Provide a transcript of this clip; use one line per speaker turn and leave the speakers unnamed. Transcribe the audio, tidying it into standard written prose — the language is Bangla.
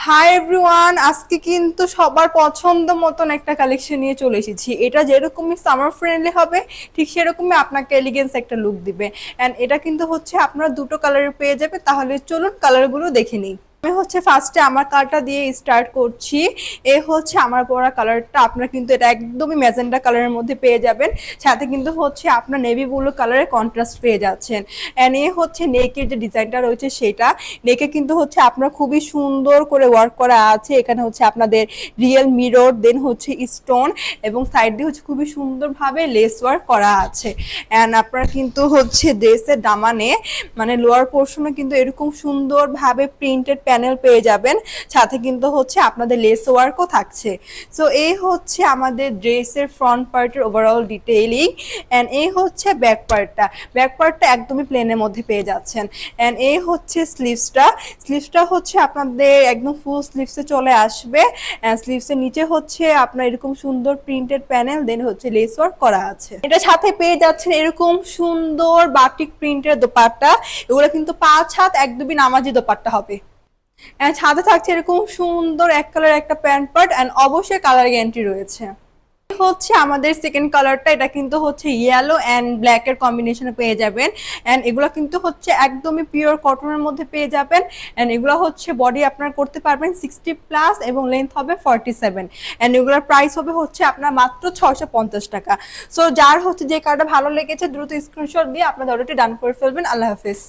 হাই এভরিওয়ান, আজকে কিন্তু সবার পছন্দ মতন একটা কালেকশন নিয়ে চলে এসেছি। এটা যেরকমই সামার ফ্রেন্ডলি হবে ঠিক সেরকমই আপনাকে এলিগেন্স একটা লুক দিবে। অ্যান্ড এটা কিন্তু হচ্ছে আপনারা দুটো কালারের পেয়ে যাবে। তাহলে চলুন কালারগুলো দেখে নিই। আমি হচ্ছে ফার্স্টে আমার কালারটা দিয়ে স্টার্ট করছি। এ হচ্ছে আমার পরা কালারটা, আপনারা কিন্তু এটা একদমই ম্যাজেন্ডা কালারের মধ্যে পেয়ে যাবেন। সাথে কিন্তু হচ্ছে আপনার নেভি ব্লু কালারের কন্ট্রাস্ট পেয়ে যাচ্ছেন। অ্যান্ড এ হচ্ছে নেকের যে ডিজাইনটা রয়েছে সেটা, নেকে কিন্তু হচ্ছে আপনার খুবই সুন্দর করে ওয়ার্ক করা আছে। এখানে হচ্ছে আপনাদের রিয়েল মিরর, দেন হচ্ছে স্টোন এবং সাইড দিয়ে হচ্ছে খুবই সুন্দরভাবে লেস ওয়ার্ক করা আছে। অ্যান্ড আপনারা কিন্তু হচ্ছে ড্রেসের দামানে মানে লোয়ার পোর্শনে কিন্তু এরকম সুন্দরভাবে প্রিন্টেড প্যানেল পেয়ে যাবেন। সাথে কিন্তু হচ্ছে আপনাদের লেস ওয়ার্কও থাকছে। সো এই হচ্ছে আমাদের ড্রেসের ফ্রন্ট পার্টের ওভারঅল ডিটেইলিং। অ্যান্ড এই হচ্ছে ব্যাক পার্টটা। ব্যাক পার্টটা একদমই প্লেনের মধ্যে পেয়ে যাচ্ছেন। অ্যান্ড এই হচ্ছে স্লিভসটা হচ্ছে আপনাদের একদম ফুল স্লিভসে চলে আসবে। স্লিভসের নিচে হচ্ছে আপনার এরকম সুন্দর প্রিন্টেড প্যানেল, দেন হচ্ছে লেস ওয়ার্ক করা আছে। এটা সাথে পেয়ে যাচ্ছেন এরকম সুন্দর বাটিক প্রিন্টের দোপাট্টা। এগুলো কিন্তু 5 হাত একদমই নামাজি দোপাট্টা হবে। সাথে থাকছে এরকম সুন্দর এক কালার একটা প্যান্ট পার্ট, অ্যান্ড অবশ্যই কালার গ্যারান্টি রয়েছে। হচ্ছে আমাদের সেকেন্ড কালারটা, এটা কিন্তু হচ্ছে ইয়েলো অ্যান্ড ব্ল্যাক এর কম্বিনেশনে পেয়ে যাবেন। অ্যান্ড এগুলো কিন্তু হচ্ছে একদমই পিওর কটনের মধ্যে পেয়ে যাবেন। অ্যান্ড এগুলো হচ্ছে বডি আপনার করতে পারবেন 60+ এবং লেন্থ হবে 47। অ্যান্ড এগুলোর প্রাইস হবে হচ্ছে আপনার মাত্র 650 টাকা। সো যার হচ্ছে যে কালারটা ভালো লেগেছে দ্রুত স্ক্রিনশট দিয়ে আপনাদের অর্ডারটি ডান করে ফেলবেন। আল্লাহ হাফেজ।